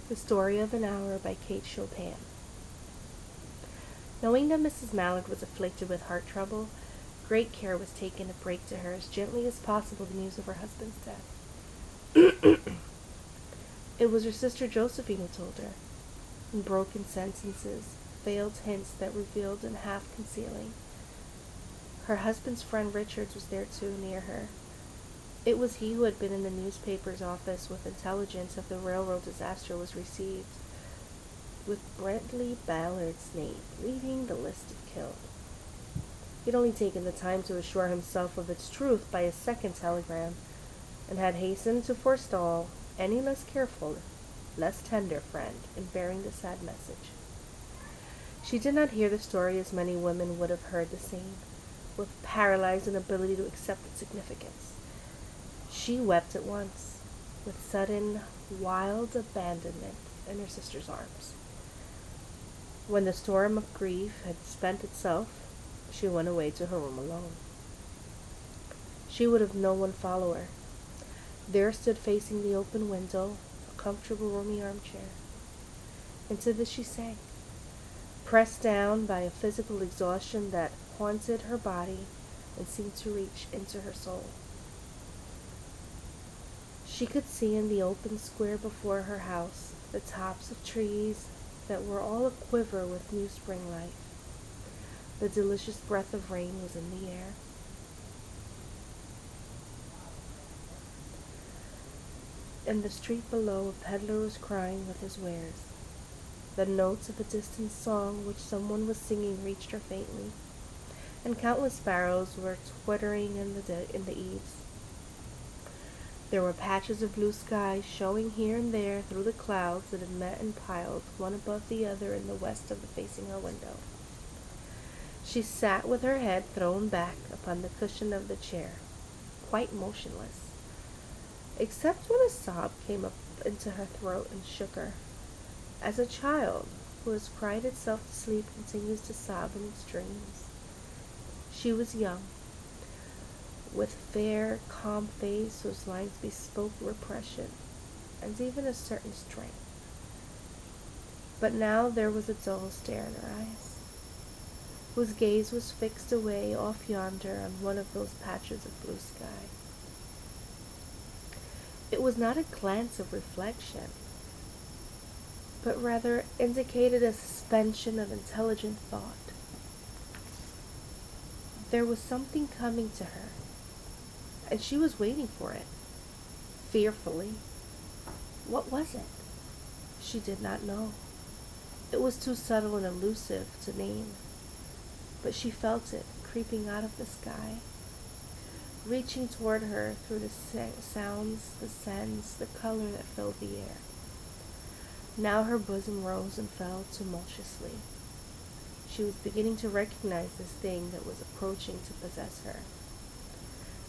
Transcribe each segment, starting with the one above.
The Story of an Hour by Kate Chopin. Knowing that Mrs. Mallard was afflicted with heart trouble, great care was taken to break to her as gently as possible the news of her husband's death. It was her sister Josephine who told her, in broken sentences, veiled hints that revealed and half concealing. Her husband's friend Richards was there too, near her. It was he who had been in the newspaper's office with intelligence of the railroad disaster was received, with Brantley Ballard's name leading the list of killed. He had only taken the time to assure himself of its truth by a second telegram, and had hastened to forestall any less careful, less tender friend in bearing the sad message. She did not hear the story as many women would have heard the same, with paralyzed inability to accept its significance. She wept at once, with sudden, wild abandonment in her sister's arms. When the storm of grief had spent itself, she went away to her room alone. She would have no one follow her. There stood facing the open window a comfortable roomy armchair. Into this she sank, pressed down by a physical exhaustion that haunted her body and seemed to reach into her soul. She could see in the open square before her house the tops of trees that were all aquiver with new spring life. The delicious breath of rain was in the air. In the street below, a peddler was crying with his wares. The notes of a distant song which someone was singing reached her faintly, and countless sparrows were twittering in the eaves. There were patches of blue sky showing here and there through the clouds that had met and piled one above the other in the west of the facing her window. She sat with her head thrown back upon the cushion of the chair, quite motionless, except when a sob came up into her throat and shook her, as a child who has cried itself to sleep continues to sob in its dreams. She was young, with fair, calm face whose lines bespoke repression and even a certain strength. But now there was a dull stare in her eyes, whose gaze was fixed away off yonder on one of those patches of blue sky. It was not a glance of reflection, but rather indicated a suspension of intelligent thought. There was something coming to her, and she was waiting for it, fearfully. What was it? She did not know. It was too subtle and elusive to name, but she felt it creeping out of the sky, reaching toward her through the sounds, the scents, the color that filled the air. Now her bosom rose and fell tumultuously. She was beginning to recognize this thing that was approaching to possess her,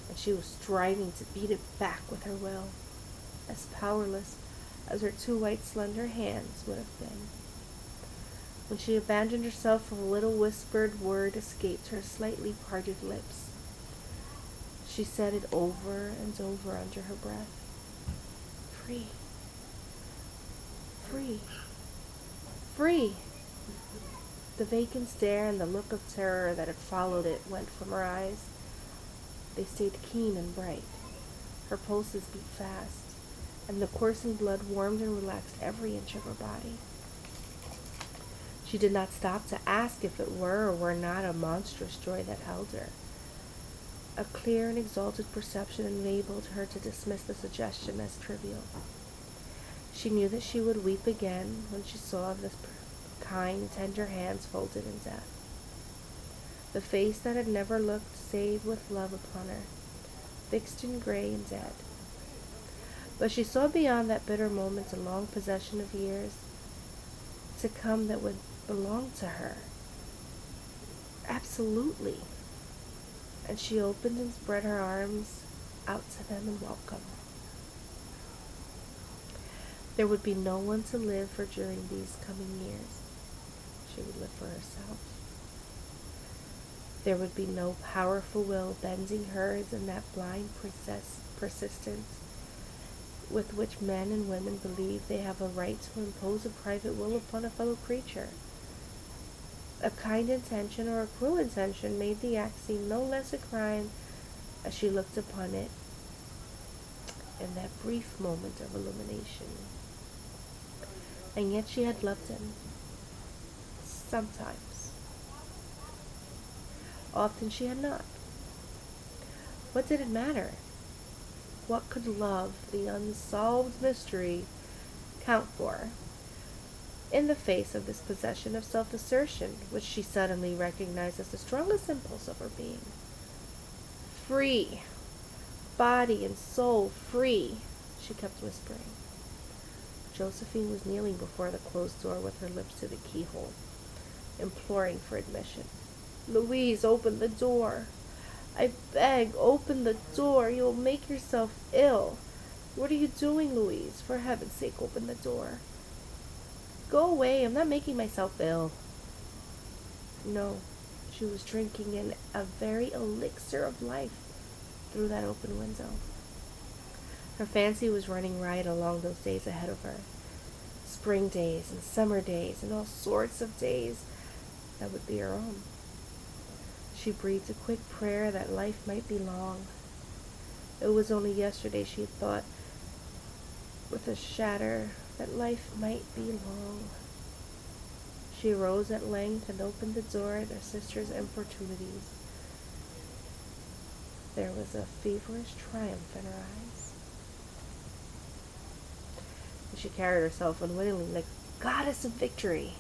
and she was striving to beat it back with her will, as powerless as her two white slender hands would have been. When she abandoned herself, a little whispered word escaped her slightly parted lips. She said it over and over under her breath. Free. Free. Free. The vacant stare and the look of terror that had followed it went from her eyes. They stayed keen and bright. Her pulses beat fast, and the coursing blood warmed and relaxed every inch of her body. She did not stop to ask if it were or were not a monstrous joy that held her. A clear and exalted perception enabled her to dismiss the suggestion as trivial. She knew that she would weep again when she saw the kind, tender hands folded in death. The face that had never looked save with love upon her, fixed and gray and dead. But she saw beyond that bitter moment a long possession of years to come that would belong to her. Absolutely. And she opened and spread her arms out to them in welcome. There would be no one to live for during these coming years. She would live for herself. There would be no powerful will bending hers in that blind persistence. with which men and women believe they have a right to impose a private will upon a fellow creature. A kind intention or a cruel intention made the act seem no less a crime as she looked upon it in that brief moment of illumination. And yet she had loved him. Sometimes. Often she had not. What did it matter? What could love, the unsolved mystery, count for in the face of this possession of self-assertion, which she suddenly recognized as the strongest impulse of her being? Free! Body and soul free, she kept whispering. Josephine was kneeling before the closed door with her lips to the keyhole, imploring for admission. Louise, open the door. I beg, open the door. You will make yourself ill. What are you doing, Louise? For heaven's sake, open the door. Go away. I'm not making myself ill. No, she was drinking in a very elixir of life through that open window. Her fancy was running riot along those days ahead of her. Spring days and summer days and all sorts of days that would be her own. She breathed a quick prayer that life might be long. It was only yesterday she had thought, with a shudder, that life might be long. She arose at length and opened the door at her sister's importunities. There was a feverish triumph in her eyes. She carried herself unwittingly like a goddess of victory.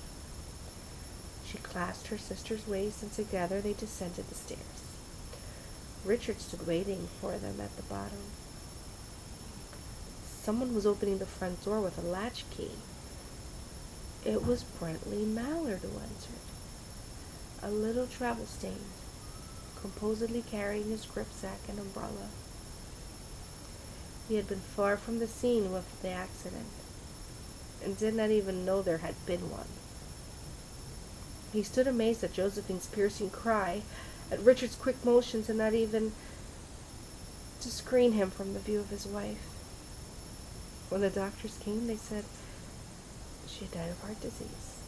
She clasped her sister's waist, and together they descended the stairs. Richard stood waiting for them at the bottom. Someone was opening the front door with a latchkey. It was Brentley Mallard who entered, a little travel-stained, composedly carrying his gripsack and umbrella. He had been far from the scene of the accident, and did not even know there had been one. He stood amazed at Josephine's piercing cry, at Richard's quick motions, and not even to screen him from the view of his wife. When the doctors came, they said she had died of heart disease,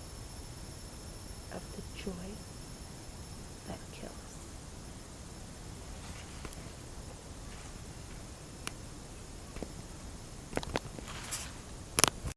of the joy